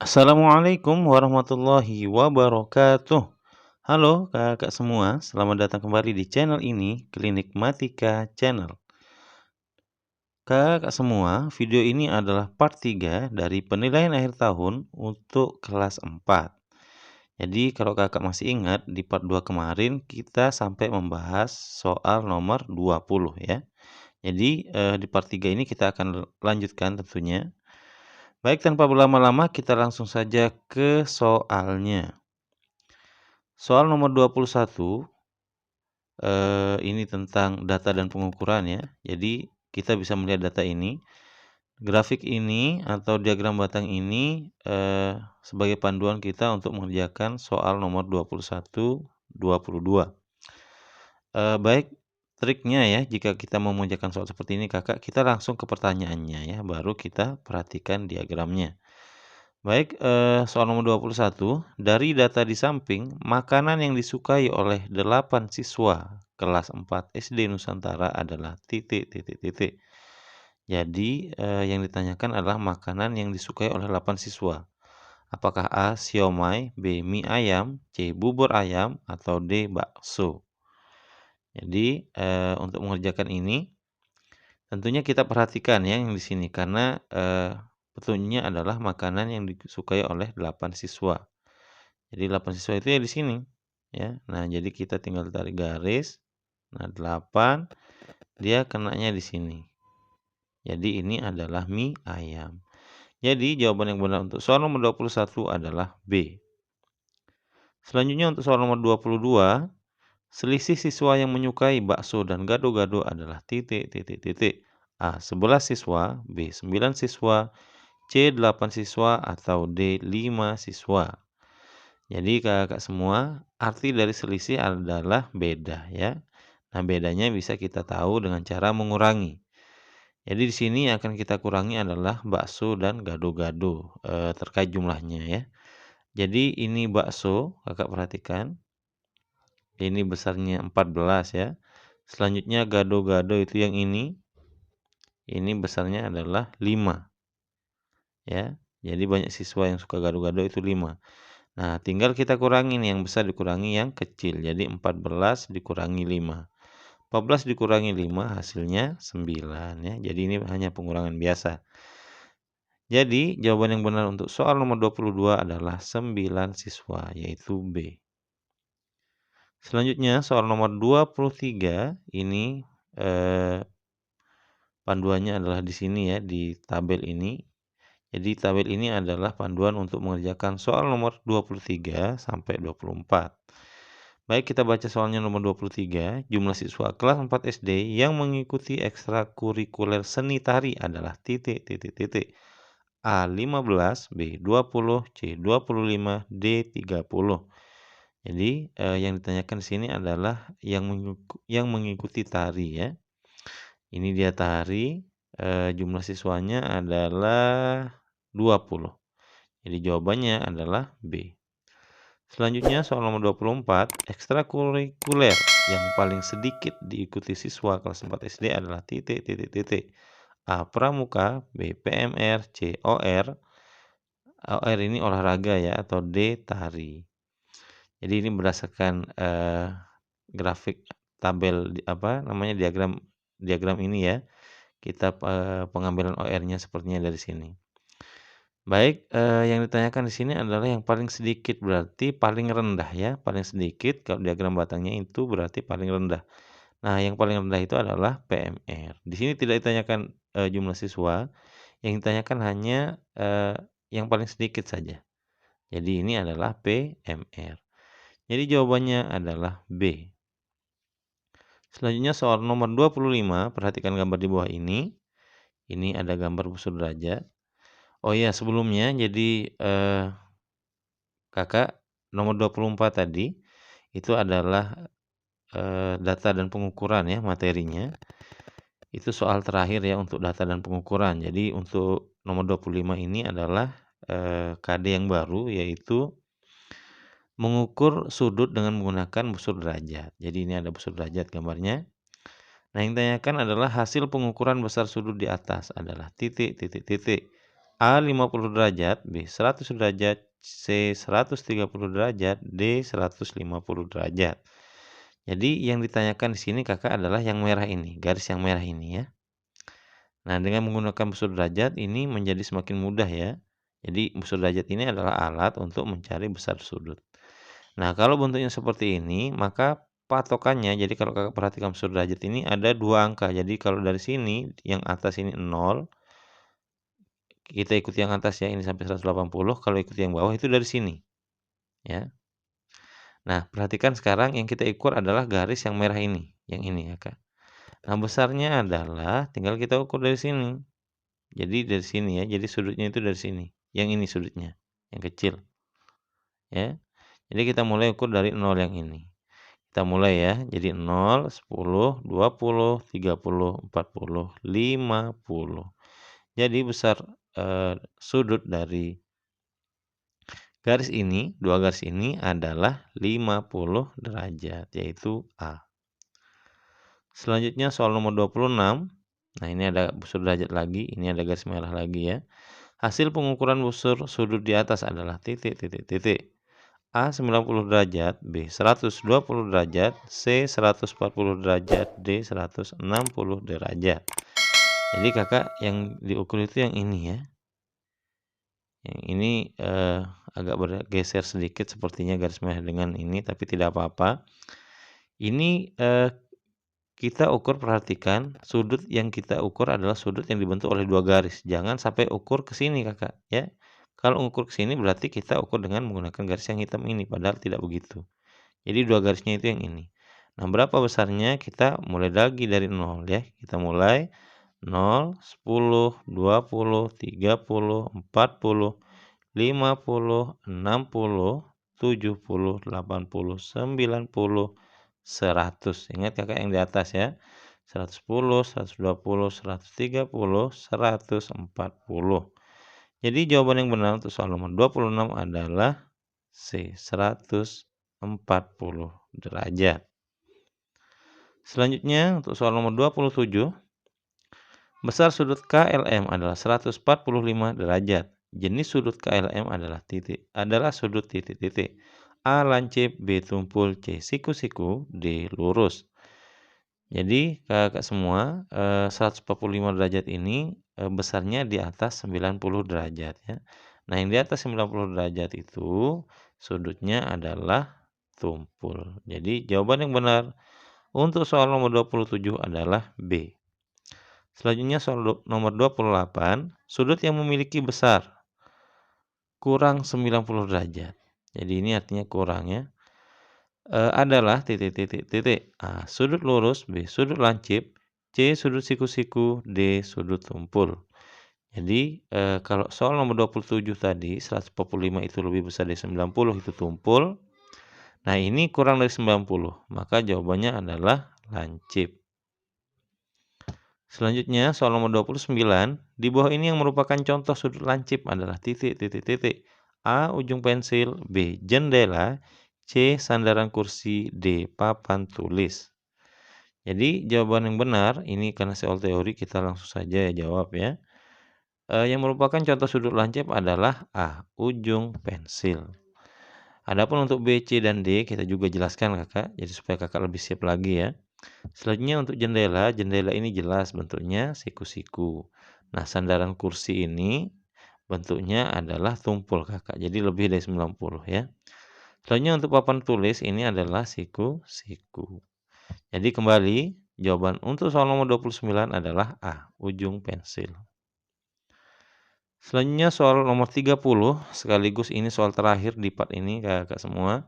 Assalamualaikum warahmatullahi wabarakatuh. Halo kakak semua, selamat datang kembali di channel ini, Klinik Matika Channel. Kakak semua, video ini adalah part 3 dari penilaian akhir tahun untuk kelas 4. Jadi kalau kakak masih ingat, di part 2 kemarin kita sampai membahas soal nomor 20 ya. Jadi di part 3 ini kita akan lanjutkan tentunya. Baik, tanpa berlama-lama kita langsung saja ke soalnya. Soal nomor 21, ini tentang data dan pengukuran ya. Jadi kita bisa melihat data ini. Grafik ini atau diagram batang ini sebagai panduan kita untuk mengerjakan soal nomor 21, 22. Baik, triknya ya, jika kita mau mengerjakan soal seperti ini kakak, kita langsung ke pertanyaannya ya, baru kita perhatikan diagramnya. Baik, soal nomor 21, dari data di samping, makanan yang disukai oleh 8 siswa kelas 4 SD Nusantara adalah titik, titik, titik. Jadi, yang ditanyakan adalah makanan yang disukai oleh 8 siswa. Apakah A. Siomay, B. Mie ayam, C. Bubur ayam, atau D. Bakso. Jadi, untuk mengerjakan ini, tentunya kita perhatikan ya yang di sini karena petunjuknya adalah makanan yang disukai oleh 8 siswa. Jadi 8 siswa itu ya di sini ya. Nah, jadi kita tinggal tarik garis. Nah, 8 dia kenanya di sini. Jadi ini adalah mie ayam. Jadi jawaban yang benar untuk soal nomor 21 adalah B. Selanjutnya untuk soal nomor 22, selisih siswa yang menyukai bakso dan gado-gado adalah titik, titik, titik. A. 11 siswa, B. 9 siswa, C. 8 siswa, atau D. 5 siswa. Jadi kakak semua, arti dari selisih adalah beda ya. Nah, bedanya bisa kita tahu dengan cara mengurangi. Jadi di sini yang akan kita kurangi adalah bakso dan gado-gado terkait jumlahnya ya. Jadi ini bakso, kakak perhatikan. Ini besarnya 14 ya. Selanjutnya gado-gado itu yang ini. Ini besarnya adalah 5. Ya. Jadi banyak siswa yang suka gado-gado itu 5. Nah, tinggal kita kurangi nih, yang besar dikurangi yang kecil. Jadi 14 dikurangi 5. 14 dikurangi 5 hasilnya 9 ya. Jadi ini hanya pengurangan biasa. Jadi jawaban yang benar untuk soal nomor 22 adalah 9 siswa, yaitu B. Selanjutnya soal nomor 23 ini panduannya adalah di sini ya, di tabel ini. Jadi tabel ini adalah panduan untuk mengerjakan soal nomor 23 sampai 24. Baik, kita baca soalnya nomor 23. Jumlah siswa kelas 4 SD yang mengikuti ekstrakurikuler seni tari adalah titik, titik, titik. A. 15, B. 20, C. 25, D. 30. Jadi yang ditanyakan di sini adalah yang mengikuti tari ya. Ini dia tari, jumlah siswanya adalah 20. Jadi jawabannya adalah B. Selanjutnya soal nomor 24, ekstrakurikuler yang paling sedikit diikuti siswa kelas 4 SD adalah titik, titik, titik. A. Pramuka, B. PMR, C. OR. OR ini olahraga ya, atau D. Tari. Jadi ini berdasarkan grafik tabel diagram ini ya. Kita pengambilan OR-nya sepertinya dari sini. Baik, yang ditanyakan di sini adalah yang paling sedikit, berarti paling rendah ya, paling sedikit. Kalau diagram batangnya itu berarti paling rendah. Nah, yang paling rendah itu adalah PMR. Di sini tidak ditanyakan jumlah siswa, yang ditanyakan hanya yang paling sedikit saja. Jadi ini adalah PMR. Jadi jawabannya adalah B. Selanjutnya soal nomor 25, perhatikan gambar di bawah ini. Ini ada gambar busur derajat. Oh iya, sebelumnya jadi kakak nomor 24 tadi itu adalah data dan pengukuran ya materinya. Itu soal terakhir ya untuk data dan pengukuran. Jadi untuk nomor 25 ini adalah KD yang baru, yaitu mengukur sudut dengan menggunakan busur derajat. Jadi ini ada busur derajat gambarnya. Nah, yang ditanyakan adalah hasil pengukuran besar sudut di atas adalah titik, titik, titik. A 50 derajat, B 100 derajat, C 130 derajat, D 150 derajat. Jadi yang ditanyakan di sini Kakak adalah yang merah ini, garis yang merah ini ya. Nah, dengan menggunakan busur derajat ini menjadi semakin mudah ya. Jadi busur derajat ini adalah alat untuk mencari besar sudut. Nah, kalau bentuknya seperti ini, maka patokannya, jadi kalau Kakak perhatikan busur derajat ini ada dua angka. Jadi kalau dari sini, yang atas ini 0, kita ikuti yang atas ya, ini sampai 180. Kalau ikuti yang bawah itu dari sini, ya. Nah, perhatikan sekarang yang kita ukur adalah garis yang merah ini, yang ini ya, Kak. Nah, besarnya adalah tinggal kita ukur dari sini. Jadi dari sini ya, jadi sudutnya itu dari sini. Yang ini sudutnya, yang kecil, ya. Jadi kita mulai ukur dari 0 yang ini. Kita mulai ya, jadi 0, 10, 20, 30, 40, 50. Jadi besar sudut dari garis ini, dua garis ini adalah 50 derajat, yaitu A. Selanjutnya soal nomor 26. Nah, ini ada busur derajat lagi, ini ada garis merah lagi ya. Hasil pengukuran busur sudut di atas adalah titik, titik, titik. A 90 derajat, B 120 derajat, C 140 derajat, D 160 derajat. Jadi Kakak yang diukur itu yang ini ya. Yang ini agak bergeser sedikit sepertinya garis merah dengan ini, tapi tidak apa-apa. Ini kita ukur, perhatikan sudut yang kita ukur adalah sudut yang dibentuk oleh dua garis. Jangan sampai ukur ke sini Kakak ya. Kalau ukur ke sini berarti kita ukur dengan menggunakan garis yang hitam ini, padahal tidak begitu. Jadi dua garisnya itu yang ini. Nah, berapa besarnya? Kita mulai lagi dari 0 ya. Kita mulai 0, 10, 20, 30, 40, 50, 60, 70, 80, 90, 100. Ingat Kakak yang di atas ya. 110, 120, 130, 140. Jadi jawaban yang benar untuk soal nomor 26 adalah C, 140 derajat. Selanjutnya untuk soal nomor 27. Besar sudut KLM adalah 145 derajat. Jenis sudut KLM adalah sudut titik-titik. A lancip, B tumpul, C siku-siku, D lurus. Jadi Kakak semua 145 derajat ini besarnya di atas 90 derajat ya. Nah, yang di atas 90 derajat itu sudutnya adalah tumpul. Jadi jawaban yang benar untuk soal nomor 27 adalah B. Selanjutnya soal nomor 28, sudut yang memiliki besar kurang 90 derajat. Jadi ini artinya kurang ya. Adalah titik-titik-titik. A sudut lurus, B sudut lancip, C sudut siku-siku, D sudut tumpul. Jadi kalau soal nomor 27 tadi 145 itu lebih besar dari 90 itu tumpul. Nah, ini kurang dari 90, maka jawabannya adalah lancip. Selanjutnya soal nomor 29, di bawah ini yang merupakan contoh sudut lancip adalah titik, titik, titik. A ujung pensil, B jendela, C sandaran kursi, D papan tulis. Jadi jawaban yang benar ini karena soal teori kita langsung saja ya jawab ya. Yang merupakan contoh sudut lancip adalah A ujung pensil. Adapun untuk B, C, dan D kita juga jelaskan Kakak, jadi supaya Kakak lebih siap lagi ya. Selanjutnya untuk jendela, jendela ini jelas bentuknya siku-siku. Nah, sandaran kursi ini bentuknya adalah tumpul Kakak, jadi lebih dari 90 ya. Selanjutnya untuk papan tulis ini adalah siku-siku. Jadi kembali, jawaban untuk soal nomor 29 adalah A, ujung pensil. Selanjutnya soal nomor 30, sekaligus ini soal terakhir di part ini Kakak semua.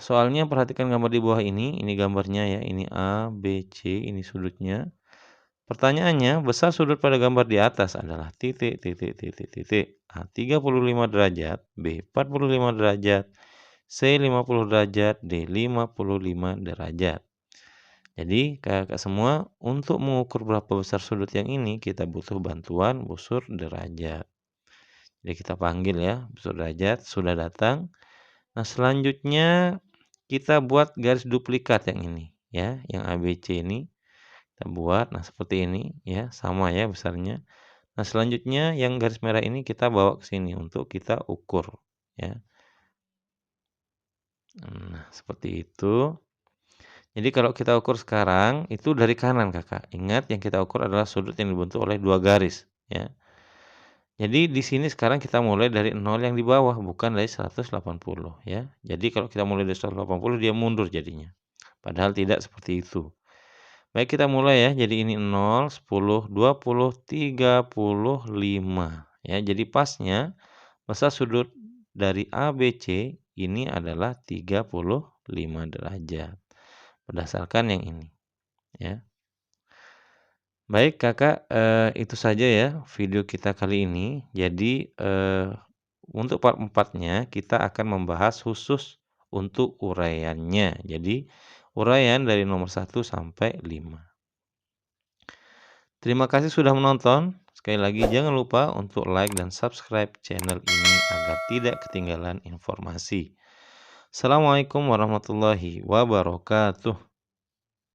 Soalnya perhatikan gambar di bawah ini gambarnya ya, ini A, B, C, ini sudutnya. Pertanyaannya, besar sudut pada gambar di atas adalah titik, titik, titik, titik. A 35 derajat, B 45 derajat, C 50 derajat, D 55 derajat. Jadi kakak semua untuk mengukur berapa besar sudut yang ini kita butuh bantuan busur derajat. Jadi kita panggil ya, busur derajat sudah datang. Nah, selanjutnya kita buat garis duplikat yang ini ya, yang ABC ini kita buat. Nah, seperti ini ya, sama ya besarnya. Nah, selanjutnya yang garis merah ini kita bawa ke sini untuk kita ukur, ya. Nah, seperti itu. Jadi kalau kita ukur sekarang, itu dari kanan, Kakak. Ingat yang kita ukur adalah sudut yang dibentuk oleh 2 garis, ya. Jadi di sini sekarang kita mulai dari 0 yang di bawah, bukan dari 180, ya. Jadi kalau kita mulai dari 180, dia mundur jadinya. Padahal tidak seperti itu. Baik, kita mulai ya. Jadi ini 0, 10, 20, 35, ya. Jadi pasnya masa sudut dari ABC ini adalah 35 derajat. Berdasarkan yang ini, ya. Baik Kakak, itu saja ya video kita kali ini. Jadi, untuk part 4-nya kita akan membahas khusus untuk uraiannya. Jadi, uraian dari nomor 1 sampai 5. Terima kasih sudah menonton. Sekali lagi jangan lupa untuk like dan subscribe channel ini agar tidak ketinggalan informasi. Assalamualaikum warahmatullahi wabarakatuh.